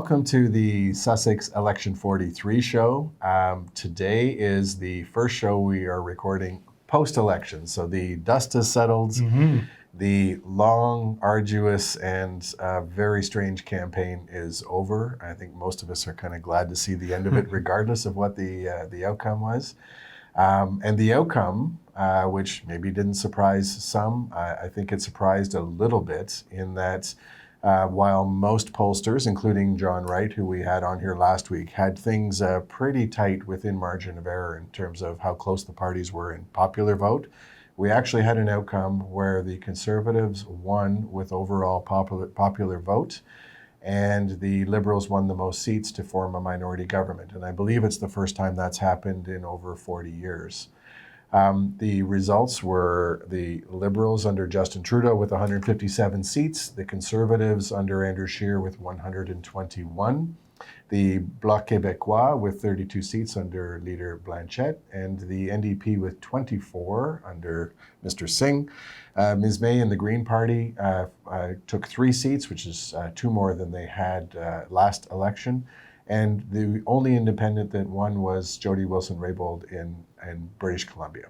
welcome to the Sussex Election 43 show. Today is the first show we are recording post-election. So the dust has settled. The long, arduous, and very strange campaign is over. I think most of us are kind of glad to see the end of it, regardless of what the outcome was. And the outcome, which maybe didn't surprise some, I think it surprised a little bit in that while most pollsters, including John Wright, who we had on here last week, had things pretty tight within margin of error in terms of how close the parties were in popular vote, we actually had an outcome where the Conservatives won with overall popular vote, and the Liberals won the most seats to form a minority government. And I believe it's the first time that's happened in over 40 years. The results were the Liberals under Justin Trudeau with 157 seats, the Conservatives under Andrew Scheer with 121, the Bloc Québécois with 32 seats under leader Blanchette, and the NDP with 24 under Mr. Singh. Ms. May and the Green Party took 3 seats, which is 2 more than they had last election. And the only independent that won was Jody Wilson-Raybould in British Columbia.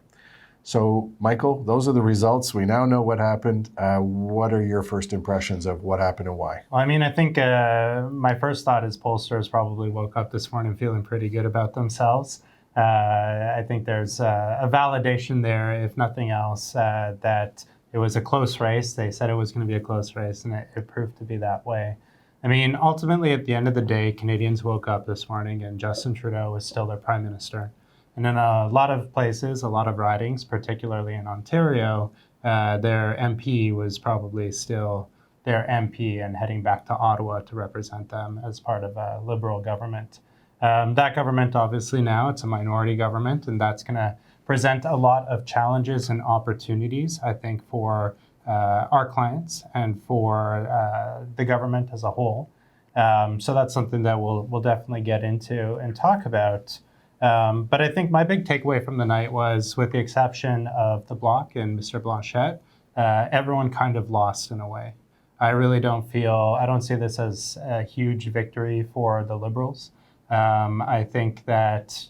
So, Michael, those are the results. We now know what happened. What are your first impressions of what happened and why? Well, I mean, I think my first thought is pollsters probably woke up this morning feeling pretty good about themselves. I think there's a validation there, if nothing else, that it was a close race. They said it was going to be a close race, and it proved to be that way. I mean, ultimately, at the end of the day, Canadians woke up this morning and Justin Trudeau was still their prime minister. And in a lot of places, a lot of ridings, particularly in Ontario, their MP was probably still their MP and heading back to Ottawa to represent them as part of a Liberal government. That government, obviously now, it's a minority government, and that's going to present a lot of challenges and opportunities, I think, for our clients and for the government as a whole. So that's something that we'll definitely get into and talk about. But I think my big takeaway from the night was, with the exception of the Bloc and Mr. Blanchette, everyone kind of lost in a way. I don't see this as a huge victory for the Liberals. I think that,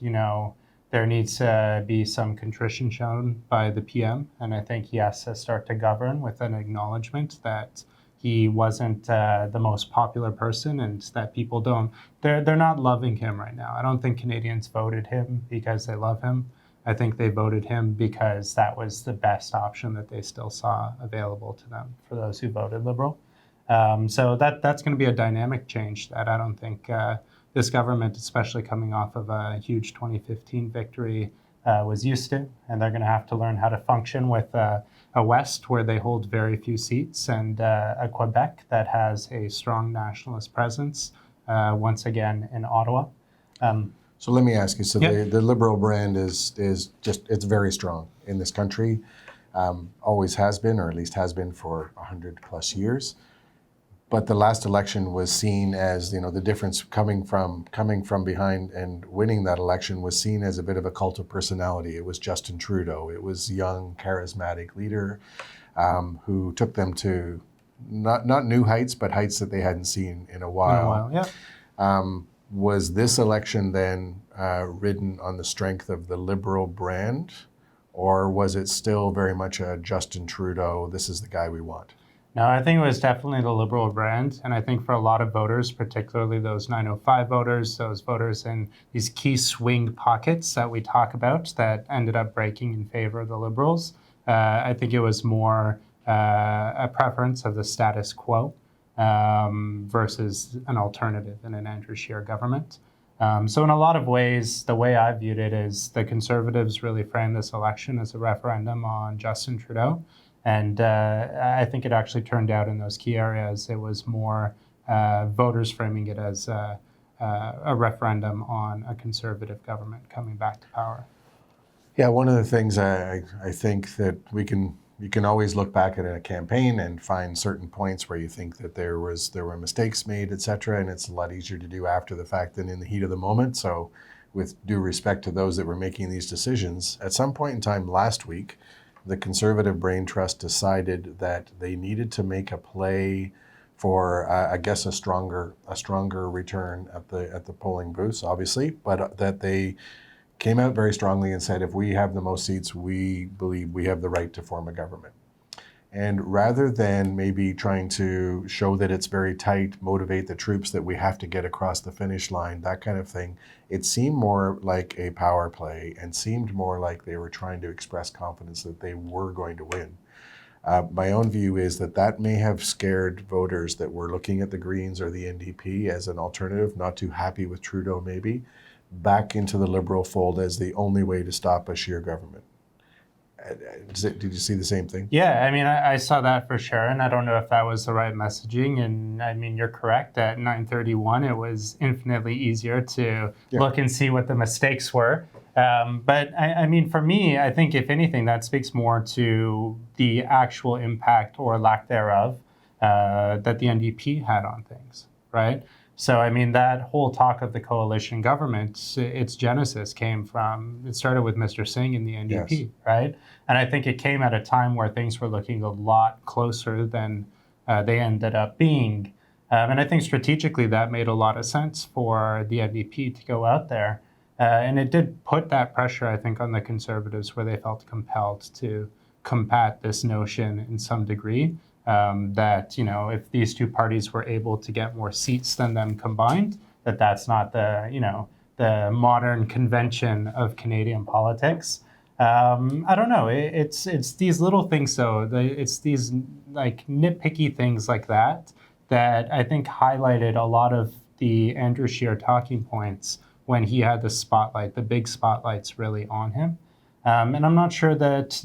there needs to be some contrition shown by the PM, and I think he has to start to govern with an acknowledgement that he wasn't the most popular person, and that people they're not loving him right now. I don't think Canadians voted him because they love him. I think they voted him because that was the best option that they still saw available to them for those who voted Liberal. So that's going to be a dynamic change that I don't think this government, especially coming off of a huge 2015 victory, was used to. And they're going to have to learn how to function with a West where they hold very few seats, and a Quebec that has a strong nationalist presence, once again in Ottawa. So let me ask you, so the Liberal brand is just, it's very strong in this country, always has been, or at least has been for 100 plus years. But the last election was seen as, the difference coming from behind and winning that election was seen as a bit of a cult of personality. It was Justin Trudeau. It was young, charismatic leader who took them to not new heights, but heights that they hadn't seen in a while. Was this election then ridden on the strength of the Liberal brand, or was it still very much a Justin Trudeau, this is the guy we want? No, I think it was definitely the Liberal brand. And I think for a lot of voters, particularly those 905 voters, those voters in these key swing pockets that we talk about that ended up breaking in favor of the Liberals, I think it was more a preference of the status quo versus an alternative in an Andrew Scheer government. So in a lot of ways, the way I viewed it is the Conservatives really framed this election as a referendum on Justin Trudeau. And I think it actually turned out in those key areas, it was more voters framing it as a referendum on a Conservative government coming back to power. Yeah, one of the things I think that you can always look back at a campaign and find certain points where you think that there were mistakes made, et cetera, and it's a lot easier to do after the fact than in the heat of the moment. So with due respect to those that were making these decisions, at some point in time last week, the Conservative Brain Trust decided that they needed to make a play for I guess a stronger return at the polling booths, obviously, but that they came out very strongly and said, if we have the most seats, we believe we have the right to form a government. And rather than maybe trying to show that it's very tight, motivate the troops that we have to get across the finish line, that kind of thing, it seemed more like a power play and seemed more like they were trying to express confidence that they were going to win. My own view is that that may have scared voters that were looking at the Greens or the NDP as an alternative, not too happy with Trudeau maybe, back into the Liberal fold as the only way to stop a sheer government. Did you see the same thing? Yeah, I mean, I saw that for sure, and I don't know if that was the right messaging. And I mean, you're correct. At 9:31, it was infinitely easier to look and see what the mistakes were. But I mean, for me, I think if anything, that speaks more to the actual impact or lack thereof that the NDP had on things, right? So, I mean, that whole talk of the coalition government, its genesis it started with Mr. Singh in the NDP, right? And I think it came at a time where things were looking a lot closer than they ended up being. And I think strategically that made a lot of sense for the NDP to go out there. And it did put that pressure, I think, on the Conservatives where they felt compelled to combat this notion in some degree. That, if these two parties were able to get more seats than them combined, that's not the modern convention of Canadian politics. I don't know. It's these little things, though. It's these like nitpicky things like that I think highlighted a lot of the Andrew Scheer talking points when he had the big spotlights really on him. And I'm not sure that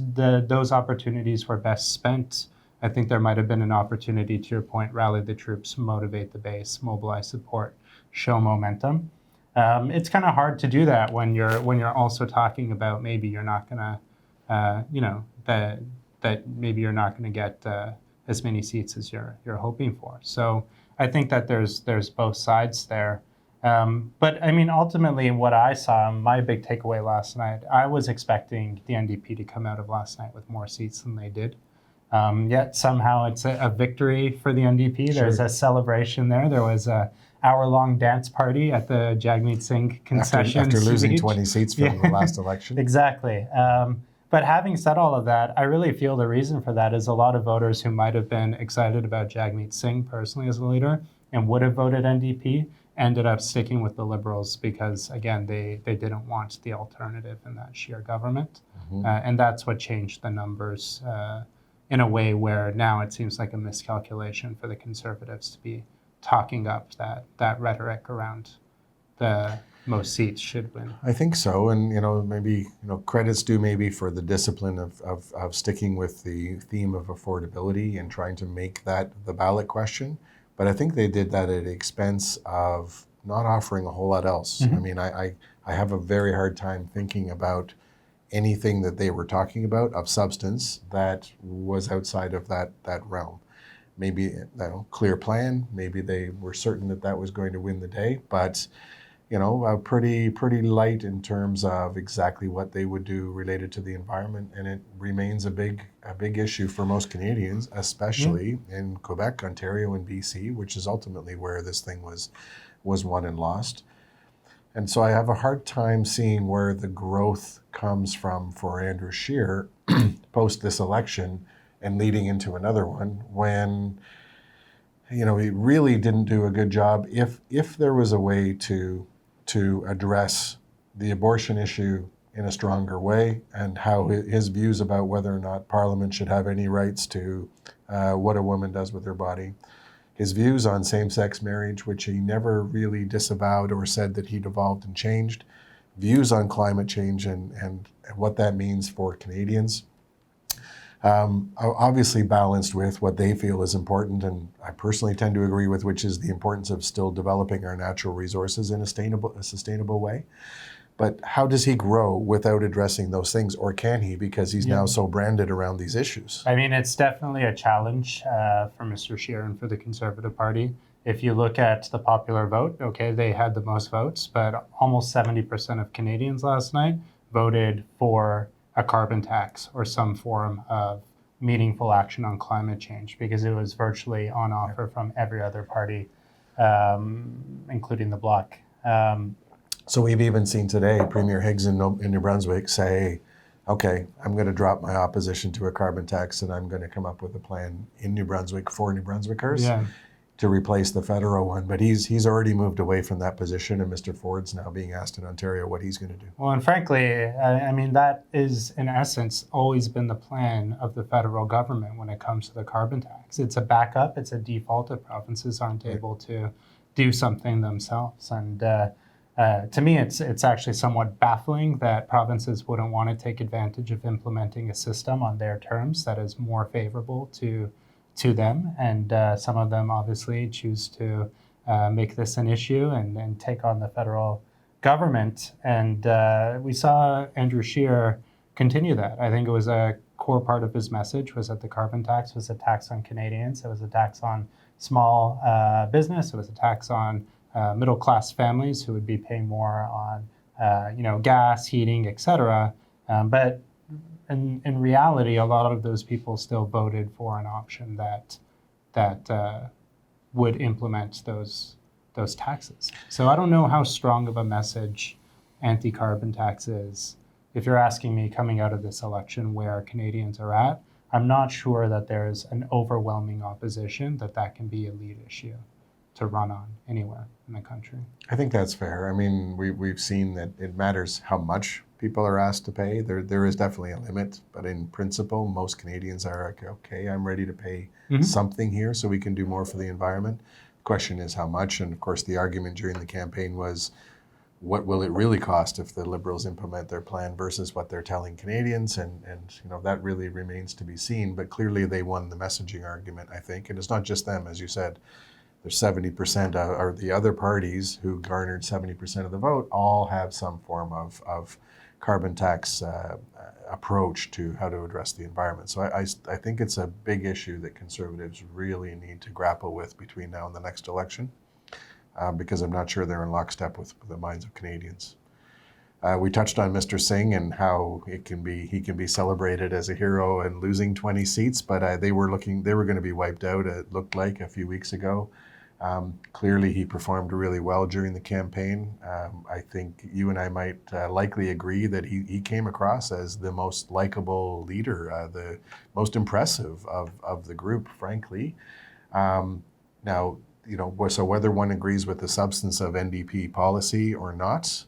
those opportunities were best spent. I think there might have been an opportunity, to your point, rally the troops, motivate the base, mobilize support, show momentum. It's kind of hard to do that when you're also talking about maybe you're not gonna, that maybe you're not gonna get as many seats as you're hoping for. So I think that there's both sides there. But I mean, ultimately, what I saw, my big takeaway last night, I was expecting the NDP to come out of last night with more seats than they did. Yet somehow it's a victory for the NDP. Sure. There's a celebration there. There was a hour-long dance party at the Jagmeet Singh concession after losing speech. 20 seats from the last election. Exactly. But having said all of that, I really feel the reason for that is a lot of voters who might have been excited about Jagmeet Singh personally as a leader and would have voted NDP ended up sticking with the Liberals because, again, they didn't want the alternative in that Scheer government. Mm-hmm. And that's what changed the numbers in a way where now it seems like a miscalculation for the Conservatives to be talking up that rhetoric around the most seats should win. I think so, and maybe credits due maybe for the discipline of sticking with the theme of affordability and trying to make that the ballot question. But I think they did that at the expense of not offering a whole lot else. Mm-hmm. I mean, I have a very hard time thinking about anything that they were talking about of substance that was outside of that realm. Maybe clear plan. Maybe they were certain that was going to win the day, but pretty light in terms of exactly what they would do related to the environment, and it remains a big issue for most Canadians, especially in Quebec, Ontario, and BC, which is ultimately where this thing was won and lost. And so I have a hard time seeing where the growth comes from for Andrew Scheer post this election and leading into another one when he really didn't do a good job. If there was a way to address the abortion issue in a stronger way and how his views about whether or not Parliament should have any rights to what a woman does with her body, his views on same-sex marriage, which he never really disavowed or said that he devolved and changed, views on climate change and what that means for Canadians, obviously balanced with what they feel is important, and I personally tend to agree with, which is the importance of still developing our natural resources in a sustainable way. But how does he grow without addressing those things, or can he, because he's now so branded around these issues? I mean, it's definitely a challenge for Mr. Scheer and for the Conservative Party. If you look at the popular vote, okay, they had the most votes, but almost 70% of Canadians last night voted for a carbon tax or some form of meaningful action on climate change because it was virtually on offer from every other party, including the Bloc. So we've even seen today Premier Higgs in New Brunswick say, okay, I'm going to drop my opposition to a carbon tax and I'm going to come up with a plan in New Brunswick for New Brunswickers to replace the federal one. But he's already moved away from that position, and Mr. Ford's now being asked in Ontario what he's going to do. Well, and frankly, I mean, that is in essence always been the plan of the federal government when it comes to the carbon tax. It's a backup, it's a default if provinces aren't able to do something themselves. And to me, it's actually somewhat baffling that provinces wouldn't want to take advantage of implementing a system on their terms that is more favorable to them. And some of them obviously choose to make this an issue and take on the federal government. And we saw Andrew Scheer continue that. I think it was a core part of his message was that the carbon tax was a tax on Canadians. It was a tax on small business. It was a tax on middle-class families who would be paying more on gas, heating, etc. But in reality, a lot of those people still voted for an option that would implement those taxes. So I don't know how strong of a message anti-carbon tax is. If you're asking me coming out of this election where Canadians are at, I'm not sure that there's an overwhelming opposition that can be a lead issue to run on anywhere in the country. I think that's fair. I mean, we've seen that it matters how much people are asked to pay. There is definitely a limit, but in principle, most Canadians are like, okay, I'm ready to pay something here so we can do more for the environment. The question is how much, and of course the argument during the campaign was, what will it really cost if the Liberals implement their plan versus what they're telling Canadians? And that really remains to be seen, but clearly they won the messaging argument, I think. And it's not just them, as you said. There's 70% or the other parties who garnered 70% of the vote all have some form of carbon tax approach to how to address the environment. So I think it's a big issue that Conservatives really need to grapple with between now and the next election, because I'm not sure they're in lockstep with the minds of Canadians. We touched on Mr. Singh and how he can be celebrated as a hero and losing 20 seats, but they were going to be wiped out, it looked like, a few weeks ago. Clearly, he performed really well during the campaign. I think you and I might likely agree that he came across as the most likable leader, the most impressive of the group, frankly. Now, so whether one agrees with the substance of NDP policy or not,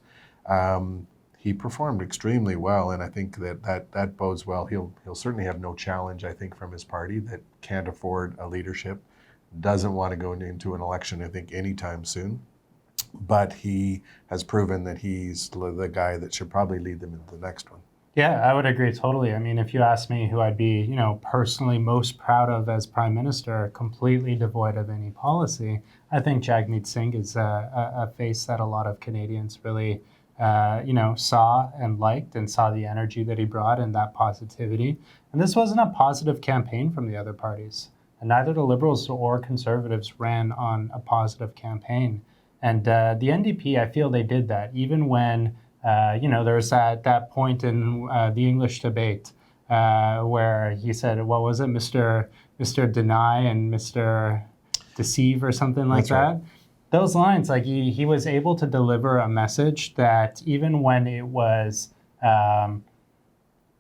he performed extremely well, and I think that bodes well. He'll certainly have no challenge, I think, from his party that can't afford a leadership, doesn't want to go into an election, I think, anytime soon. But he has proven that he's the guy that should probably lead them into the next one. Yeah, I would agree totally. I mean, if you ask me who I'd be, personally most proud of as Prime Minister, completely devoid of any policy, I think Jagmeet Singh is a face that a lot of Canadians really, saw and liked and saw the energy that he brought and that positivity. And this wasn't a positive campaign from the other parties. And neither the Liberals or Conservatives ran on a positive campaign. And the NDP, I feel they did that, even when, there was that point in the English debate where he said, what was it, Mr. Deny and Mr. Deceive or something like that. Right. Those lines, like he was able to deliver a message that even when it was an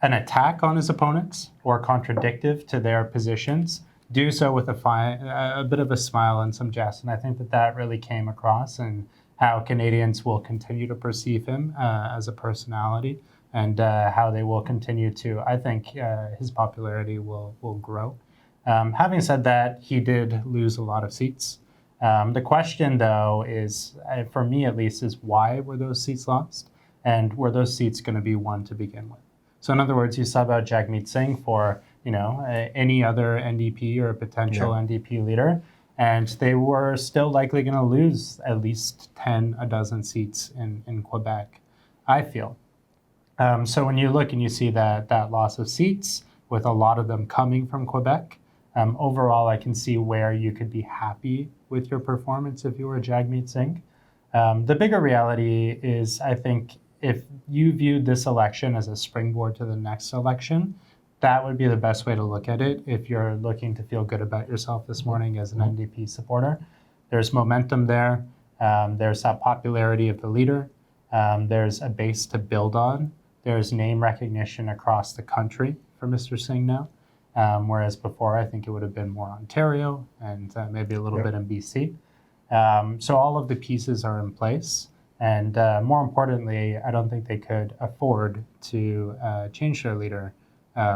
attack on his opponents or contradictive to their positions, do so with a bit of a smile and some jest. And I think that really came across and how Canadians will continue to perceive him as a personality and how they will continue to, I think his popularity will grow. Having said that, he did lose a lot of seats. The question, though, is, for me at least, is why were those seats lost? And were those seats going to be won to begin with? So in other words, you sub out Jagmeet Singh for any other NDP or potential NDP leader, and they were still likely going to lose at least a dozen seats in Quebec, I feel. So when you look and you see that loss of seats, with a lot of them coming from Quebec, overall I can see where you could be happy with your performance if you were Jagmeet Singh. The bigger reality is, I think, if you viewed this election as a springboard to the next election, that would be the best way to look at it if you're looking to feel good about yourself this morning as an NDP supporter. There's momentum there. There's that popularity of the leader. There's a base to build on. There's name recognition across the country for Mr. Singh now, whereas before I think it would have been more Ontario and maybe a little bit in BC. So all of the pieces are in place. And more importantly, I don't think they could afford to change their leader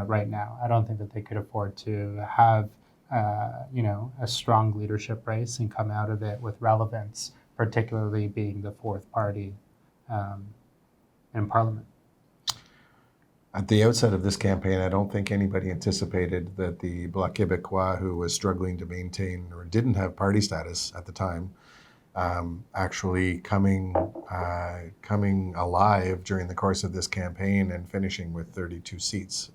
right now. I don't think that they could afford to have a strong leadership race and come out of it with relevance, particularly being the fourth party in Parliament. At the outset of this campaign, I don't think anybody anticipated that the Bloc Québécois, who was struggling to maintain or didn't have party status at the time, actually coming alive during the course of this campaign and finishing with 32 seats.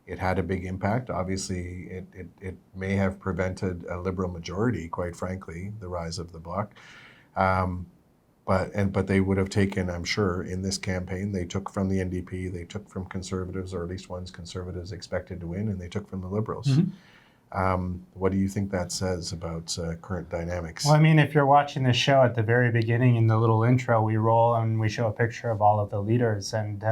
It had a big impact. Obviously, it may have prevented a Liberal majority, quite frankly, the rise of the Bloc. But they would have taken, I'm sure, in this campaign, they took from the NDP, they took from Conservatives, or at least ones Conservatives expected to win, and they took from the Liberals. What do you think that says about current dynamics? Well, I mean, if you're watching this show at the very beginning, in the little intro, we roll and we show a picture of all of the leaders. And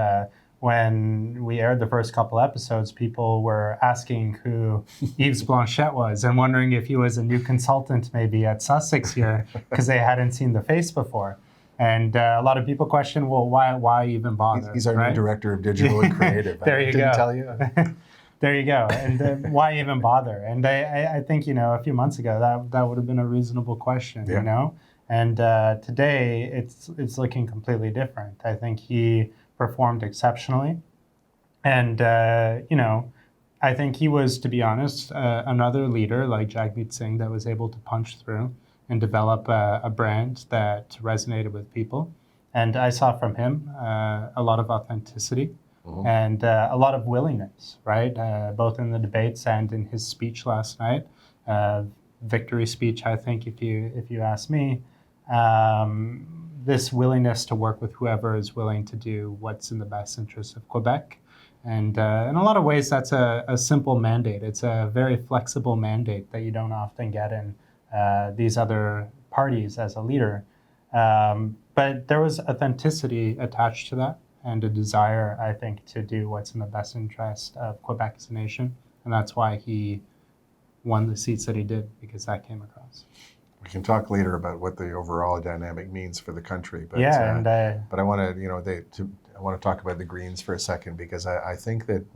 when we aired the first couple episodes, people were asking who Yves Blanchette was and wondering if he was a new consultant maybe at Sussex here because they hadn't seen the face before. And a lot of people question, well, why even bother? He's our new director of digital and creative. There you go. Didn't tell you. There you go. And why even bother? And I think, a few months ago, that would have been a reasonable question, And today, it's looking completely different. I think he performed exceptionally. And, I think he was, to be honest, another leader like Jagmeet Singh that was able to punch through and develop a brand that resonated with people. And I saw from him a lot of authenticity. And a lot of willingness, right? Both in the debates and in his speech last night, victory speech, I think, if you ask me, this willingness to work with whoever is willing to do what's in the best interest of Quebec. And in a lot of ways, that's a simple mandate. It's a very flexible mandate that you don't often get in these other parties as a leader. But there was authenticity attached to that, and a desire, I think, to do what's in the best interest of Quebec as a nation. And that's why he won the seats that he did, because that came across. We can talk later about what the overall dynamic means for the country. But, but I want to, I want to talk about the Greens for a second, because I think that,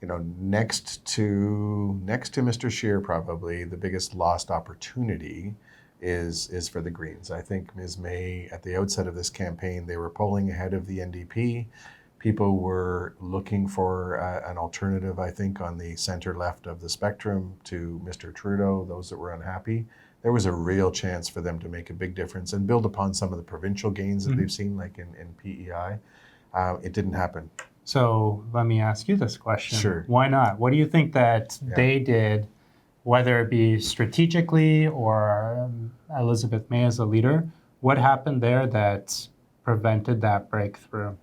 next to Mr. Scheer, probably the biggest lost opportunity is for the Greens. I think Ms. May, at the outset of this campaign, they were polling ahead of the NDP. People were looking for an alternative, I think, on the center-left of the spectrum to Mr. Trudeau, those that were unhappy. There was a real chance for them to make a big difference and build upon some of the provincial gains that they've seen, like in PEI. It didn't happen. So let me ask you this question. Sure. Why not? What do you think that they did, whether it be strategically or Elizabeth May as a leader? What happened there that prevented that breakthrough?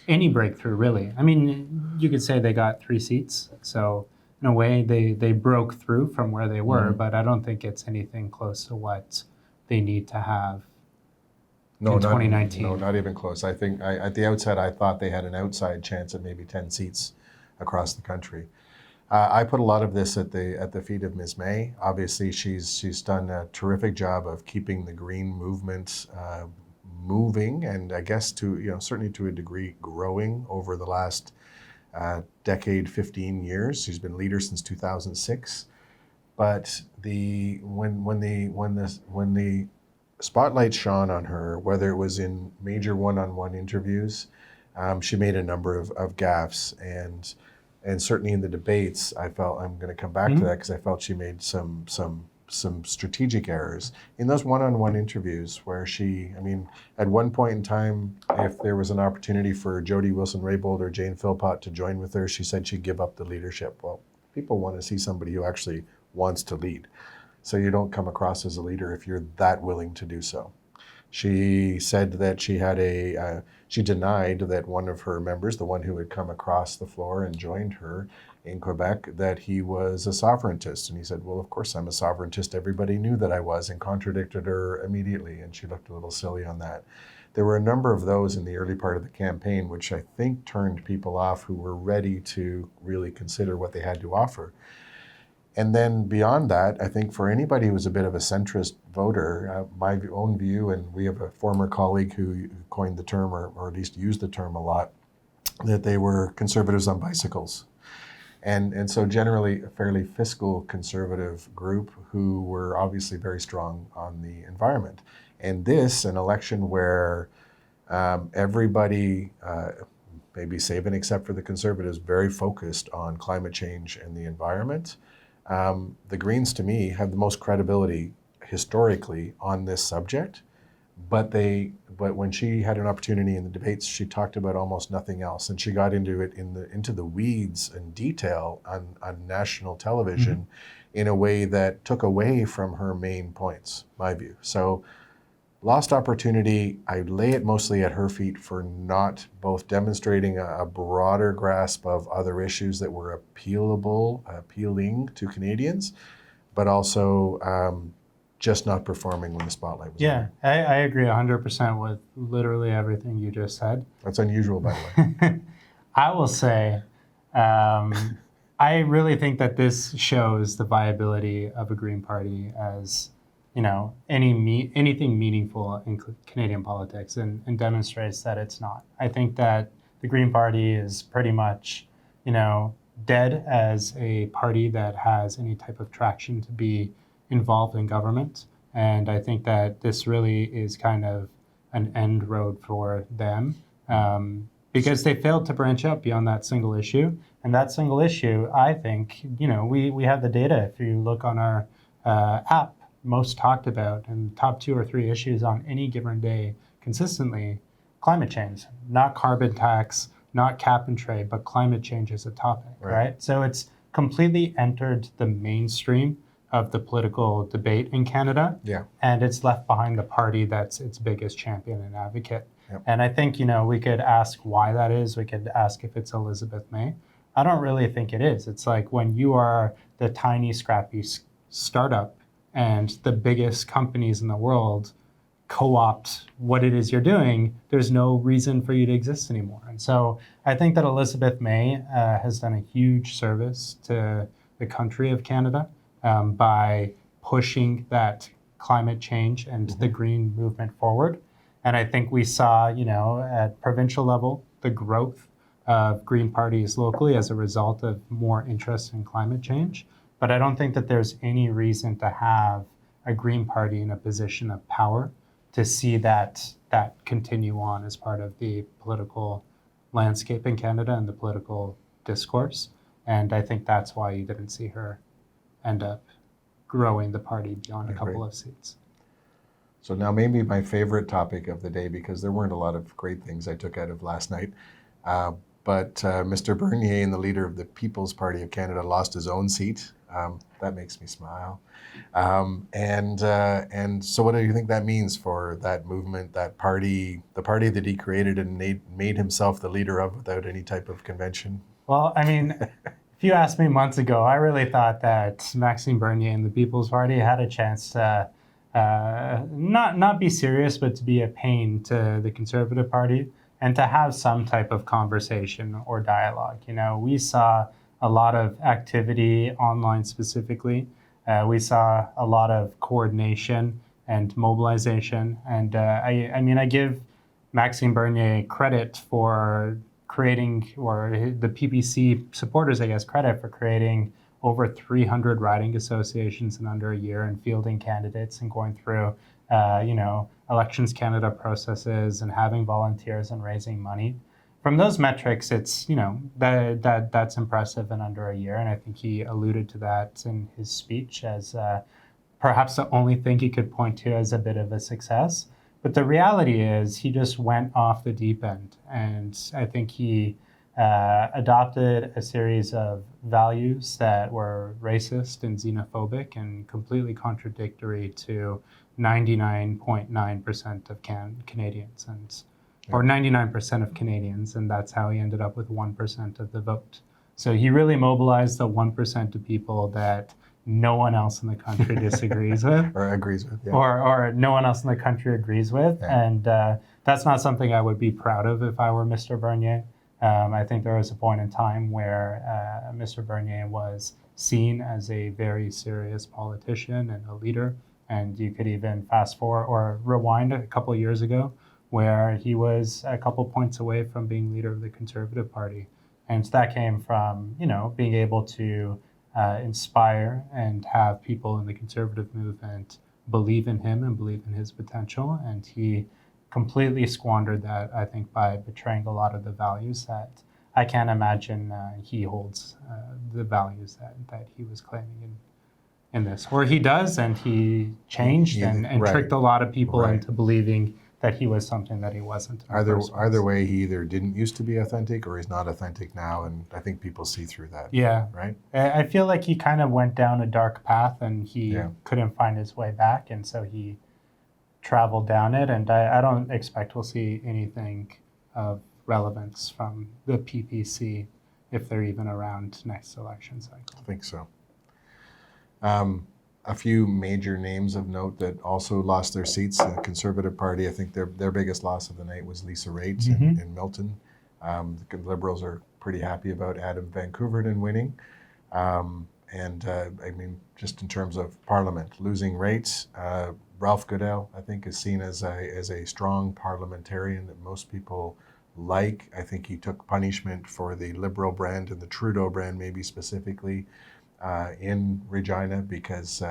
Any breakthrough, really. I mean, you could say they got 3 seats. So in a way, they broke through from where they were, but I don't think it's anything close to what they need to have in 2019. No, not even close. I think at the outset, I thought they had an outside chance at maybe 10 seats across the country. I put a lot of this at the feet of Ms. May. Obviously, she's done a terrific job of keeping the Green movement moving, and I guess certainly to a degree growing over the last decade, 15 years. She's been leader since 2006. But when the spotlight shone on her, whether it was in major one-on-one interviews, she made a number of gaffes, and certainly in the debates, I felt, I'm going to come back to that, because I felt she made some strategic errors in those one-on-one interviews where at one point in time, if there was an opportunity for Jody Wilson-Raybould or Jane Philpott to join with her, she said she'd give up the leadership. Well, people want to see somebody who actually wants to lead. So you don't come across as a leader if you're that willing to do so. She said that she denied that one of her members, the one who had come across the floor and joined her in Quebec, that he was a sovereigntist. And he said, well, of course I'm a sovereigntist. Everybody knew that I was, and contradicted her immediately. And she looked a little silly on that. There were a number of those in the early part of the campaign, which I think turned people off who were ready to really consider what they had to offer. And then beyond that, I think for anybody who was a bit of a centrist voter, my own view, and we have a former colleague who coined the term, or at least used the term a lot, that they were conservatives on bicycles. And so generally a fairly fiscal conservative group who were obviously very strong on the environment. And this, an election where everybody, maybe save and except for the Conservatives, very focused on climate change and the environment. The Greens, to me, have the most credibility historically on this subject, but when she had an opportunity in the debates, she talked about almost nothing else, and she got into it into the weeds and detail on national television in a way that took away from her main points, my view. So lost opportunity. I lay it mostly at her feet for not both demonstrating a broader grasp of other issues that were appealing to Canadians, but also just not performing when the spotlight was on her. I agree 100% with literally everything you just said. That's unusual, by the way. I will say, I really think that this shows the viability of a Green Party as, anything meaningful in Canadian politics, and demonstrates that it's not. I think that the Green Party is pretty much, dead as a party that has any type of traction to be involved in government. And I think that this really is kind of an end road for them, because they failed to branch out beyond that single issue. And that single issue, I think, we have the data. If you look on our app, most talked about and top 2 or 3 issues on any given day consistently, climate change, not carbon tax, not cap and trade, but climate change is a topic, right? So it's completely entered the mainstream of the political debate in Canada, and it's left behind the party that's its biggest champion and advocate. And I think, we could ask why that is. We could ask if it's Elizabeth May. I don't really think it is. It's like when you are the tiny, scrappy startup and the biggest companies in the world co-opt what it is you're doing, there's no reason for you to exist anymore. And so I think that Elizabeth May has done a huge service to the country of Canada by pushing that climate change and the green movement forward. And I think we saw, at provincial level, the growth of green parties locally as a result of more interest in climate change. But I don't think that there's any reason to have a Green Party in a position of power to see that continue on as part of the political landscape in Canada and the political discourse. And I think that's why you didn't see her end up growing the party beyond a couple of seats. So now maybe my favorite topic of the day, because there weren't a lot of great things I took out of last night, but Mr. Bernier, and the leader of the People's Party of Canada, lost his own seat. That makes me smile. And so what do you think that means for that movement, that party, the party that he created and made himself the leader of without any type of convention? Well, I mean, if you asked me months ago, I really thought that Maxime Bernier and the People's Party had a chance to not be serious, but to be a pain to the Conservative Party and to have some type of conversation or dialogue. We saw a lot of activity online specifically. We saw a lot of coordination and mobilization. And I give Maxime Bernier credit for creating, or the PPC supporters, I guess, credit for creating over 300 riding associations in under a year and fielding candidates and going through, Elections Canada processes and having volunteers and raising money. From those metrics, it's, that's impressive in under a year. And I think he alluded to that in his speech as perhaps the only thing he could point to as a bit of a success. But the reality is he just went off the deep end. And I think he adopted a series of values that were racist and xenophobic and completely contradictory to 99.9% of Canadians, or 99% of Canadians, and that's how he ended up with 1% of the vote. So he really mobilized the 1% of people that no one else in the country disagrees with. Or agrees with, yeah. Or no one else in the country agrees with. Yeah. And that's not something I would be proud of if I were Mr. Bernier. I think there was a point in time where Mr. Bernier was seen as a very serious politician and a leader. And you could even fast forward or rewind a couple of years ago where he was a couple points away from being leader of the Conservative Party. And that came from, being able to inspire and have people in the conservative movement believe in him and believe in his potential. And he completely squandered that, I think, by betraying a lot of the values that I can't imagine he holds the values that he was claiming in this. Or he does, and he changed and right. tricked a lot of people Right. into believing that he was something that he wasn't. Either way, he either didn't used to be authentic or he's not authentic now, and I think people see through that. Yeah. Right? I feel like he kind of went down a dark path and he Yeah. couldn't find his way back, and so he traveled down it, and I don't expect we'll see anything of relevance from the PPC if they're even around next election cycle. I think so. A few major names of note that also lost their seats. The Conservative Party, I think their biggest loss of the night was Lisa Raitt in Milton. The Liberals are pretty happy about Adam Van Couverden winning. Just in terms of Parliament, losing Raitt, Ralph Goodale, I think, is seen as a strong parliamentarian that most people like. I think he took punishment for the Liberal brand and the Trudeau brand, maybe specifically, in Regina, because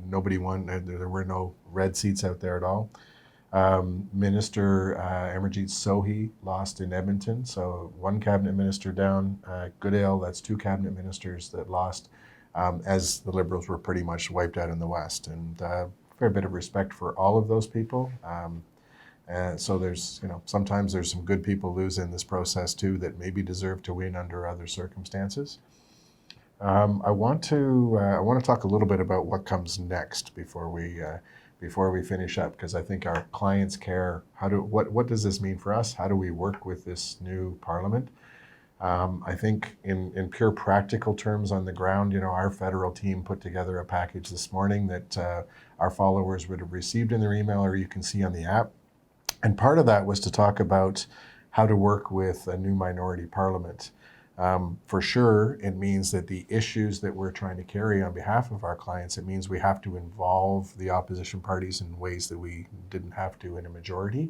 nobody won. There were no red seats out there at all. Minister Amarjeet Sohi lost in Edmonton, so one cabinet minister down. Goodale, that's two cabinet ministers that lost, as the Liberals were pretty much wiped out in the West. And a fair bit of respect for all of those people. So there's, sometimes there's some good people lose in this process too that maybe deserve to win under other circumstances. I want to talk a little bit about what comes next before we finish up, because I think our clients care. What does this mean for us? How do we work with this new Parliament? I think in pure practical terms on the ground, our federal team put together a package this morning that our followers would have received in their email, or you can see on the app. And part of that was to talk about how to work with a new minority Parliament. For sure, it means that the issues that we're trying to carry on behalf of our clients, it means we have to involve the opposition parties in ways that we didn't have to in a majority.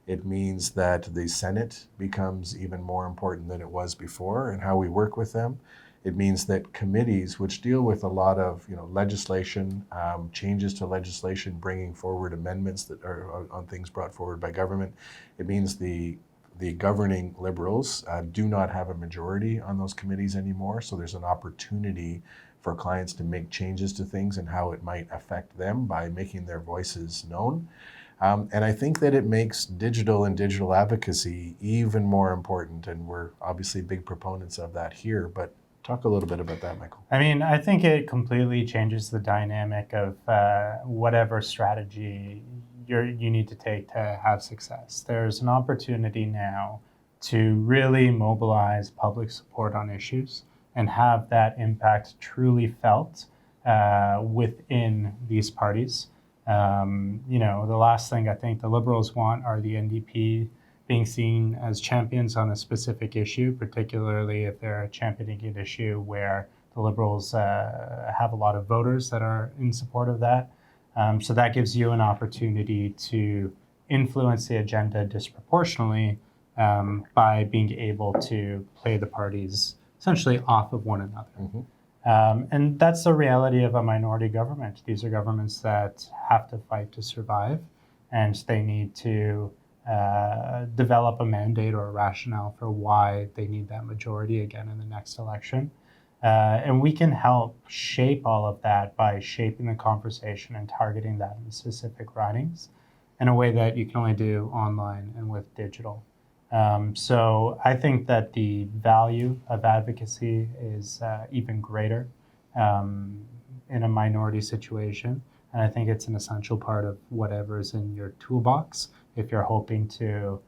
It means that the Senate becomes even more important than it was before and how we work with them. It means that committees, which deal with a lot of legislation, changes to legislation, bringing forward amendments that are on things brought forward by government, it means the governing Liberals do not have a majority on those committees anymore. So there's an opportunity for clients to make changes to things and how it might affect them by making their voices known. And I think that it makes digital and digital advocacy even more important. And we're obviously big proponents of that here. But talk a little bit about that, Michael. I think it completely changes the dynamic of whatever strategy you need to take to have success. There's an opportunity now to really mobilize public support on issues and have that impact truly felt within these parties. The last thing I think the Liberals want are the NDP being seen as champions on a specific issue, particularly if they're championing an issue where the Liberals have a lot of voters that are in support of that. So that gives you an opportunity to influence the agenda disproportionately by being able to play the parties essentially off of one another. Mm-hmm. And that's the reality of a minority government. These are governments that have to fight to survive, and they need to develop a mandate or a rationale for why they need that majority again in the next election. And we can help shape all of that by shaping the conversation and targeting that in specific writings in a way that you can only do online and with digital. So I think that the value of advocacy is even greater in a minority situation. And I think it's an essential part of whatever's in your toolbox if you're hoping to,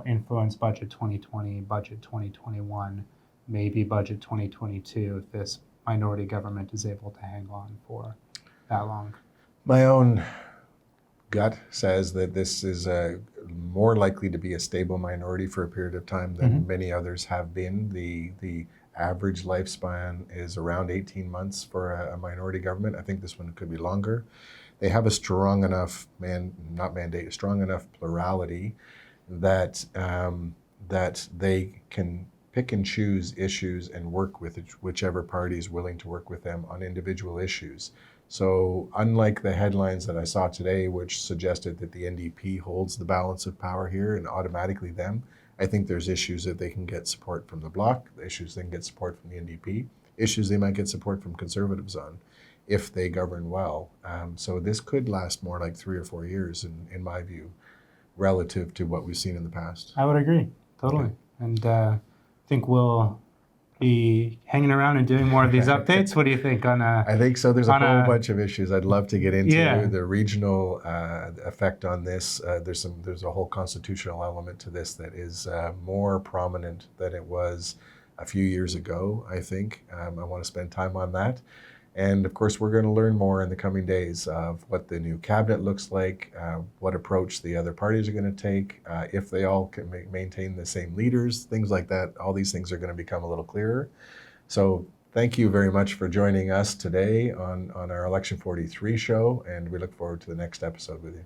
influence budget 2020, budget 2021, maybe budget 2022 if this minority government is able to hang on for that long. My own gut says that this is more likely to be a stable minority for a period of time than many others have been. The average lifespan is around 18 months for a minority government. I think this one could be longer. They have a strong enough strong enough plurality that that they can pick and choose issues and work with whichever party is willing to work with them on individual issues. So unlike the headlines that I saw today, which suggested that the NDP holds the balance of power here and automatically them, I think there's issues that they can get support from the Bloc, issues they can get support from the NDP, issues they might get support from Conservatives on if they govern well. So this could last more like 3 or 4 years, in my view, relative to what we've seen in the past. I would agree, totally. Okay. And I think we'll be hanging around and doing more of these updates. What do you think on I think so. There's a whole bunch of issues I'd love to get into. Yeah. The regional effect on this. There's a whole constitutional element to this that is more prominent than it was a few years ago, I think. I want to spend time on that. And of course, we're going to learn more in the coming days of what the new cabinet looks like, what approach the other parties are going to take, if they all can maintain the same leaders, things like that. All these things are going to become a little clearer. So thank you very much for joining us today on our Election 43 show, and we look forward to the next episode with you.